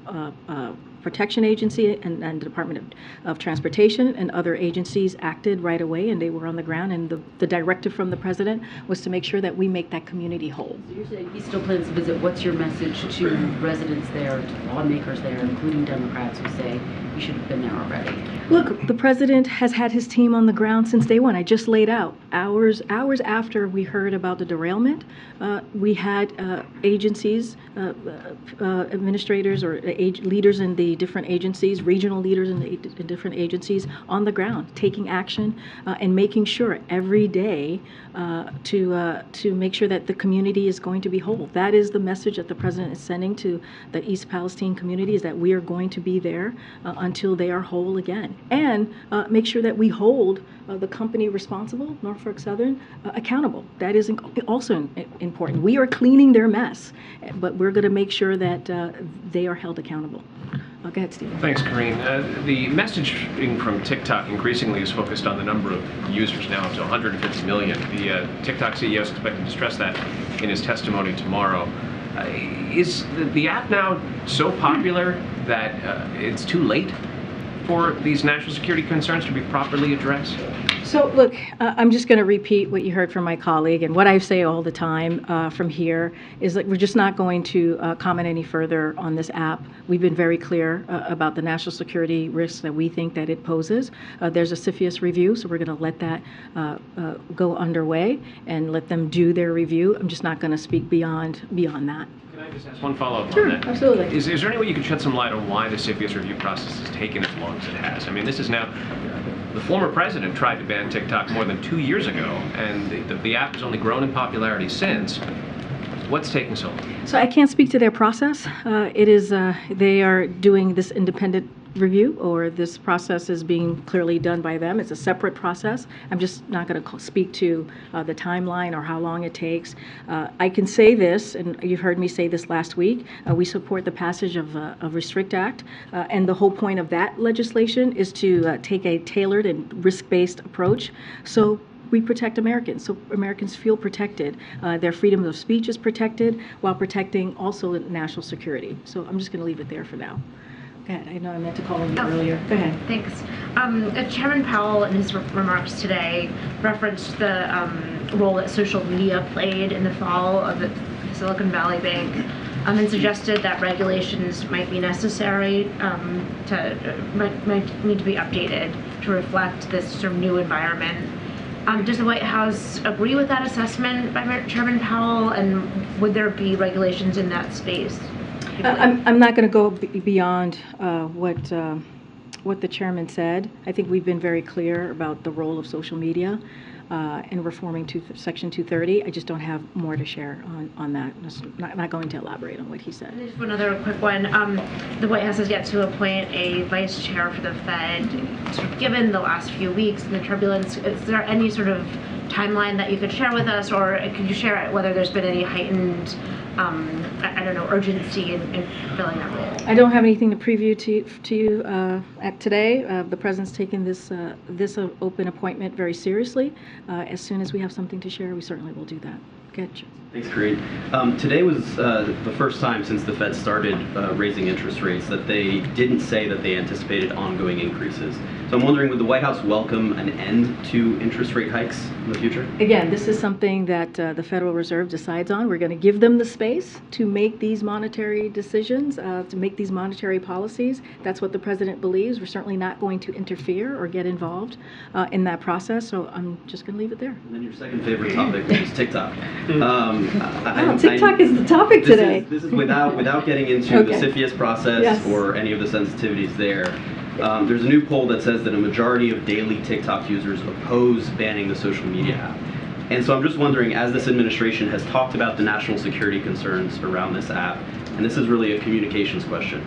Protection Agency and the Department of Transportation and other agencies acted right away, and they were on the ground, and the directive from the president was to make sure that we make that community whole. So you're saying he still plans to visit. What's your message to residents there, to lawmakers there, including Democrats who say you should have been there already? Look, the president has had his team on the ground since day one. I just laid out hours after we heard about the derailment. We had agencies, administrators or leaders in the different agencies, regional leaders in the different agencies on the ground, taking action and making sure every day to make sure that the community is going to be whole. That is the message that the president is sending to the East Palestine community, is that we are going to be there until they are whole again, and make sure that we hold the company responsible, Norfolk Southern, accountable. That is also important. We are cleaning their mess, but we're going to make sure that they are held accountable. Go ahead, Steve. Thanks, Karine. The messaging from TikTok increasingly is focused on the number of users, now up to 150 million. The TikTok CEO is expected to stress that in his testimony tomorrow. Is the app now so popular that it's too late for these national security concerns to be properly addressed? So look, I'm just going to repeat what you heard from my colleague, and what I say all the time from here is that we're just not going to comment any further on this app. We've been very clear about the national security risks that we think that it poses. There's a CFIUS review, so we're going to let that go underway and let them do their review. I'm just not going to speak beyond that. Can I just ask one follow-up Sure, on that? absolutely. Is there any way you could shed some light on why the CFIUS review process has taken as long as it has? I mean, this is now, the former president tried to ban TikTok more than 2 years ago, and the app has only grown in popularity since. What's taking so long? So I can't speak to their process. They are doing this independent review, or this process is being clearly done by them. It's a separate process. I'm just not going to speak to the timeline or how long it takes. I can say this, and you've heard me say this last week, we support the passage of Restrict Act, and the whole point of that legislation is to take a tailored and risk-based approach. So we protect Americans, so Americans feel protected. Their freedom of speech is protected while protecting also national security. So I'm just going to leave it there for now. Go ahead. I know I meant to call on you earlier. Go ahead. Thanks. Chairman Powell, in his remarks today, referenced the role that social media played in the fall of the Silicon Valley Bank, and suggested that regulations might be necessary, might need to be updated to reflect this sort of new environment. Does the White House agree with that assessment by Chairman Powell, and would there be regulations in that space? I'm not going to go beyond what what the chairman said. I think we've been very clear about the role of social media in reforming Section 230. I just don't have more to share on that. I'm not going to elaborate on what he said. Just one other quick one. The White House has yet to appoint a vice chair for the Fed. Sort of given the last few weeks and the turbulence, is there any sort of timeline that you could share with us, or could you share whether there's been any heightened I don't know, urgency in filling that role? I don't have anything to preview to you at today. The president's taken this open appointment very seriously. As soon as we have something to share, we certainly will do that. Good. Thanks, Karine. Today was the first time since the Fed started raising interest rates that they didn't say that they anticipated ongoing increases. So I'm wondering, would the White House welcome an end to interest rate hikes in the future? Again, this is something that the Federal Reserve decides on. We're going to give them the space to make these monetary decisions, to make these monetary policies. That's what the president believes. We're certainly not going to interfere or get involved in that process. So I'm just going to leave it there. And then your second favorite topic, which is TikTok. TikTok is the topic today. This is without getting into the CFIUS process or any of the sensitivities there. There's a new poll that says that a majority of daily TikTok users oppose banning the social media app. And so I'm just wondering, as this administration has talked about the national security concerns around this app, and this is really a communications question,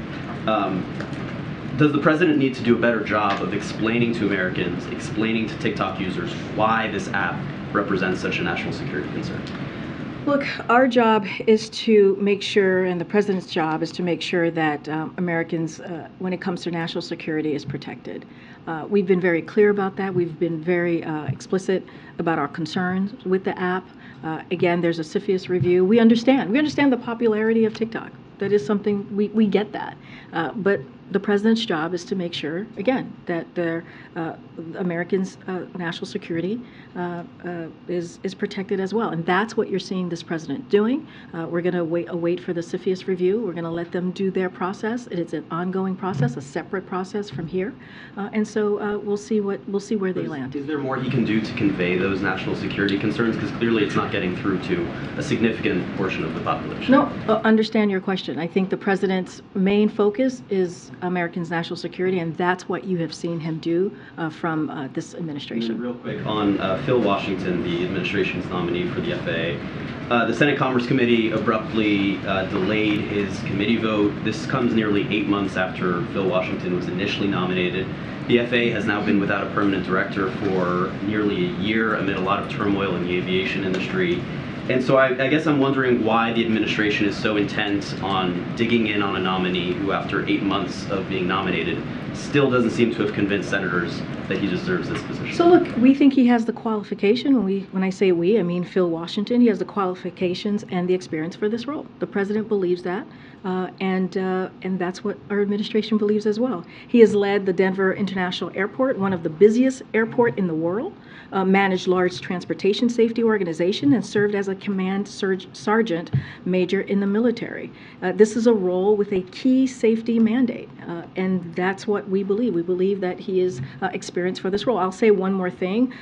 does the president need to do a better job of explaining to Americans, explaining to TikTok users why this app represents such a national security concern? Look, our job is to make sure, and the president's job is to make sure that Americans, when it comes to national security, is protected. We've been very clear about that. We've been very explicit about our concerns with the app. Again, there's a CFIUS review. We understand the popularity of TikTok. That is something, we get that. But the president's job is to make sure, again, that Americans' national security is protected as well. And that's what you're seeing this president doing. We're going to wait for the CFIUS review. We're going to let them do their process. It's an ongoing process, a separate process from here. And so we'll see where they land. Is there more he can do to convey those national security concerns? Because clearly it's not getting through to a significant portion of the population. No, understand your question. I think the president's main focus is Americans' national security, and that's what you have seen him do from this administration. And real quick on Phil Washington, the administration's nominee for the FAA. The Senate Commerce Committee abruptly delayed his committee vote. This comes nearly 8 months after Phil Washington was initially nominated. The FAA has now been without a permanent director for nearly a year amid a lot of turmoil in the aviation industry. And so I guess I'm wondering why the administration is so intent on digging in on a nominee who, after 8 months of being nominated, still doesn't seem to have convinced senators that he deserves this position. So look, we think he has the qualification. When I say we, I mean Phil Washington. He has the qualifications and the experience for this role. The president believes that, and that's what our administration believes as well. He has led the Denver International Airport, one of the busiest airport in the world, managed large transportation safety organization, and served as a command sergeant major in the military. This is a role with a key safety mandate, and that's what we believe. We believe that he is experienced for this role. I'll say one more thing.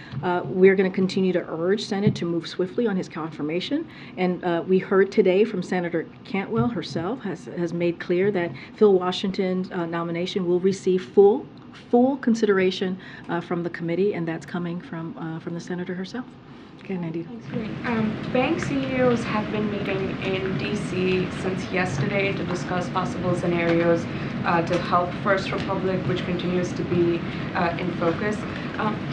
We're going to continue to urge Senate to move swiftly on his confirmation, and we heard today from Senator Cantwell herself has made clear that Phil Washington's nomination will receive full consideration from the committee, and that's coming from the senator herself. Okay, Nandita. Thanks, Karine. Bank CEOs have been meeting in D.C. since yesterday to discuss possible scenarios to help First Republic, which continues to be in focus.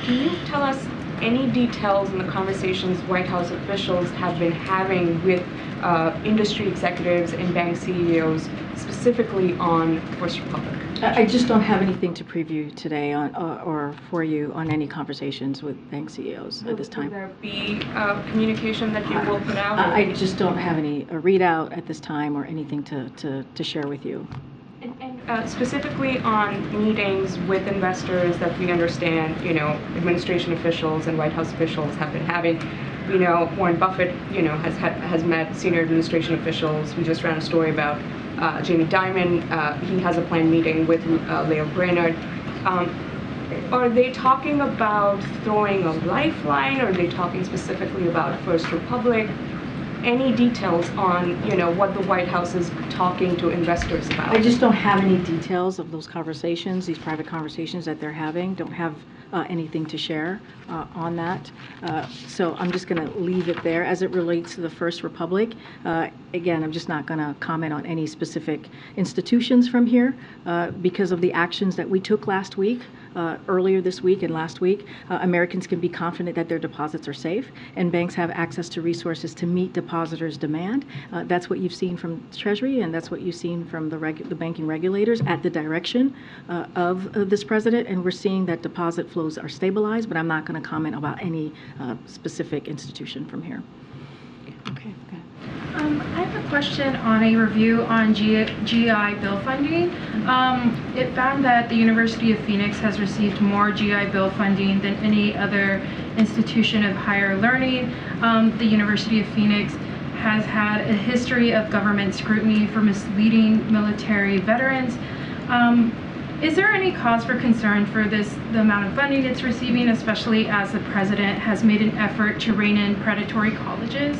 Can you tell us any details in the conversations White House officials have been having with industry executives and bank CEOs, specifically on First Republic? I just don't have anything to preview today on or for you on any conversations with bank CEOs at this time. Will there be communication that you will put out? I just don't have any readout at this time or anything to share with you. And specifically on meetings with investors that we understand, administration officials and White House officials have been having. We know Warren Buffett, has met senior administration officials. We just ran a story about Jamie Dimon. He has a planned meeting with Leo Brainerd. Are they talking about throwing a lifeline? Are they talking specifically about First Republic? any details on, what the White House is talking to investors about? I just don't have any details of those conversations, these private conversations that they're having. Don't have anything to share on that. So I'm just going to leave it there. As it relates to the First Republic, again, I'm just not going to comment on any specific institutions from here because of the actions that we took last week. Earlier this week and last week, Americans can be confident that their deposits are safe, and banks have access to resources to meet depositors' demand. That's what you've seen from Treasury, and that's what you've seen from the banking regulators at the direction of this president. And we're seeing that deposit flows are stabilized, but I'm not going to comment about any specific institution from here. Okay. I have a question on a review on GI Bill funding. It found that the University of Phoenix has received more GI Bill funding than any other institution of higher learning. The University of Phoenix has had a history of government scrutiny for misleading military veterans. Is there any cause for concern for the amount of funding it's receiving, especially as the president has made an effort to rein in predatory colleges?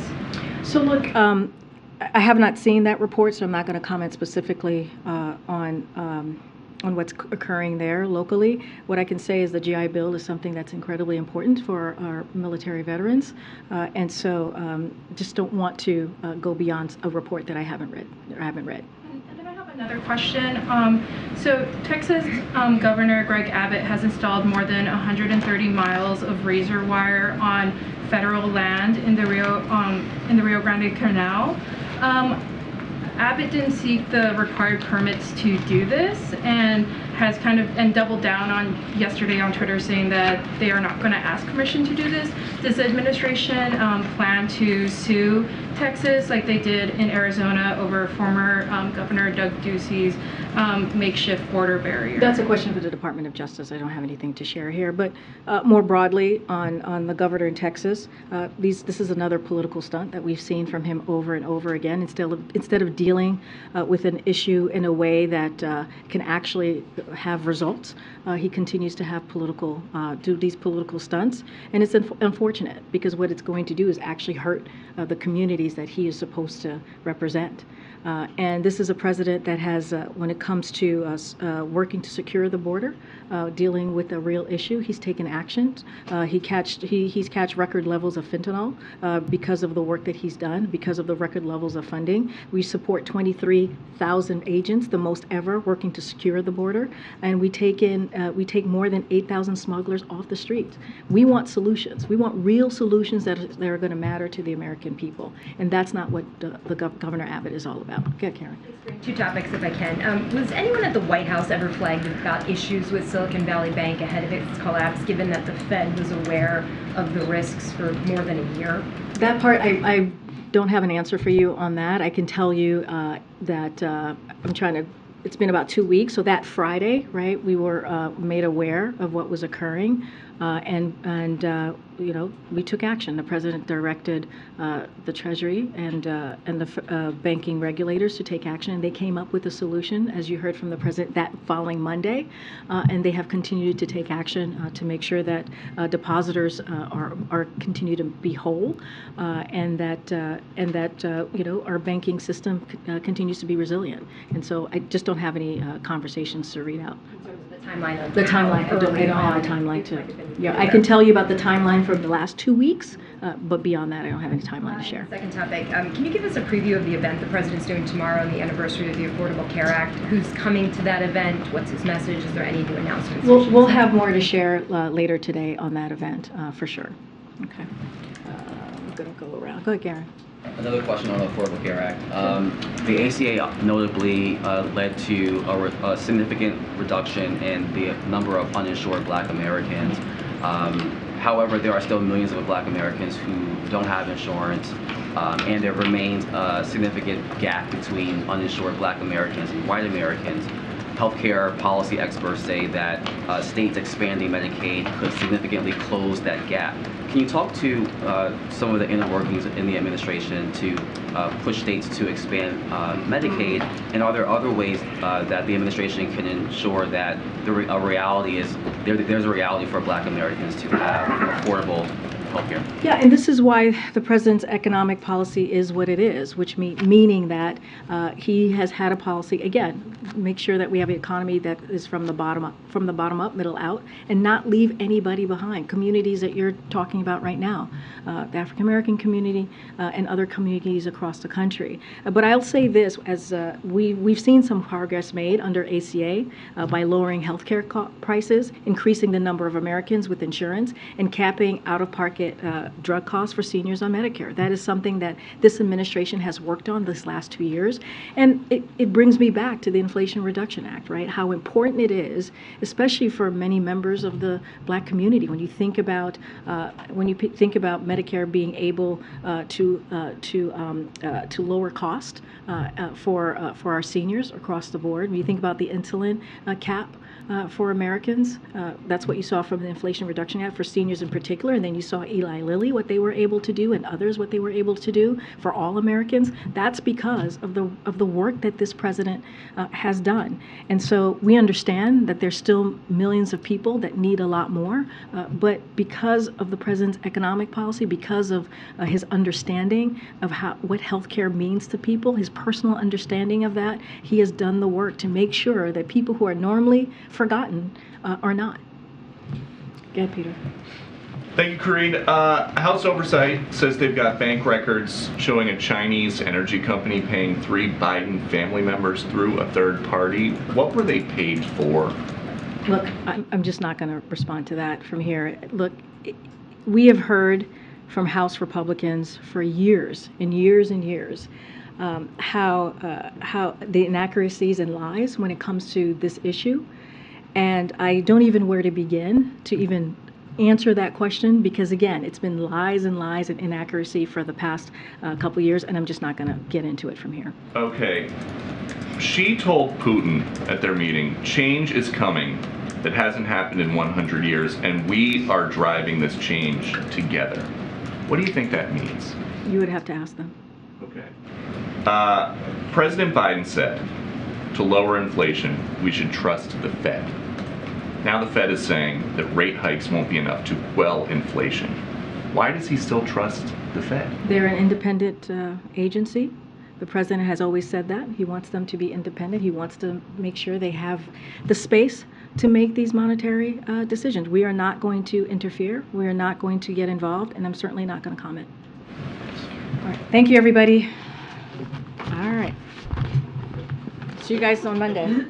So look, I have not seen that report, so I'm not going to comment specifically on what's occurring there locally. What I can say is the GI Bill is something that's incredibly important for our military veterans, and so just don't want to go beyond a report that I haven't read. And then I have another question. So Texas Governor Greg Abbott has installed more than 130 miles of razor wire on federal land in the Rio Grande Canal. Abbott didn't seek the required permits to do this, and has doubled down on yesterday on Twitter saying that they are not going to ask permission to do this. Does the administration plan to sue Texas like they did in Arizona over former Governor Doug Ducey's makeshift border barrier? That's a question for the Department of Justice. I don't have anything to share here. But more broadly on the governor in Texas, this is another political stunt that we've seen from him over and over again. Instead of dealing with an issue in a way that can actually have results, he continues to have do these political stunts. And it's unfortunate because what it's going to do is actually hurt the communities that he is supposed to represent. And this is a president that has, when it comes to working to secure the border, dealing with a real issue, he's taken action. He's catched record levels of fentanyl because of the work that he's done, because of the record levels of funding. We support 23,000 agents, the most ever, working to secure the border, and we take more than 8,000 smugglers off the streets. We want solutions. We want real solutions that are going to matter to the American people, and that's not what the Governor Abbott is all about. Go ahead, Karen. Two topics, if I can. Was anyone at the White House ever flagged about issues with Silicon Valley Bank ahead of its collapse, given that the Fed was aware of the risks for more than a year? That part, I don't have an answer for you on that. I can tell you that it's been about 2 weeks, so that Friday, right, we were made aware of what was occurring, and we took action. The president directed the Treasury and the banking regulators to take action, and they came up with a solution, as you heard from the president, that following Monday, and they have continued to take action to make sure that depositors are continue to be whole, and that our banking system continues to be resilient. And so I just don't have any conversations to read out. The timeline. I don't have a timeline to. Yeah, I can tell you about the timeline from the last 2 weeks, but beyond that, I don't have any timeline to share. Second topic. Can you give us a preview of the event the president's doing tomorrow on the anniversary of the Affordable Care Act? Who's coming to that event? What's his message? Is there any new announcements? We'll have more to share later today on that event, for sure. Okay. I'm going to go around. Go ahead, Karen. Another question on the Affordable Care Act. The ACA notably led to a significant reduction in the number of uninsured Black Americans. However, there are still millions of Black Americans who don't have insurance, and there remains a significant gap between uninsured Black Americans and white Americans. Healthcare policy experts say that states expanding Medicaid could significantly close that gap. Can you talk to some of the inner workings in the administration to push states to expand Medicaid? And are there other ways that the administration can ensure that there's a reality for Black Americans to have affordable healthcare. Yeah, and this is why the president's economic policy is what it is, which meaning that he has had a policy, again, make sure that we have an economy that is from the bottom up, middle out, and not leave anybody behind. Communities that you're talking about right now, the African American community and other communities across the country. But I'll say this, as we've seen some progress made under ACA by lowering healthcare prices, increasing the number of Americans with insurance, and capping out-of-pocket drug costs for seniors on Medicare. That is something that this administration has worked on this last 2 years. And it brings me back to the Inflation Reduction Act, right? How important it is, especially for many members of the Black community, when you think about Medicare being able to lower cost for our seniors across the board. When you think about the insulin cap for Americans, that's what you saw from the Inflation Reduction Act for seniors in particular, and then you saw Eli Lilly, what they were able to do, and others, what they were able to do for all Americans. That's because of the work that this president has done. And so we understand that there's still millions of people that need a lot more, but because of the president's economic policy, because of his understanding of what healthcare means to people, his personal understanding of that, he has done the work to make sure that people who are normally forgotten are not. Go ahead, Peter. Thank you, Karine. House Oversight says they've got bank records showing a Chinese energy company paying 3 Biden family members through a third party. What were they paid for? Look, I'm just not going to respond to that from here. Look, we have heard from House Republicans for years and years and years how the inaccuracies and lies when it comes to this issue. And I don't even know where to begin to even answer that question, because again, it's been lies and lies and inaccuracy for the past couple years, and I'm just not going to get into it from here. Okay. She told Putin at their meeting, change is coming that hasn't happened in 100 years, and we are driving this change together. What do you think that means? You would have to ask them. Okay. President Biden said, to lower inflation, we should trust the Fed. Now the Fed is saying that rate hikes won't be enough to quell inflation. Why does he still trust the Fed? They're an independent agency. The president has always said that. He wants them to be independent. He wants to make sure they have the space to make these monetary decisions. We are not going to interfere. We are not going to get involved, and I'm certainly not going to comment. All right. Thank you, everybody. All right. See you guys on Monday.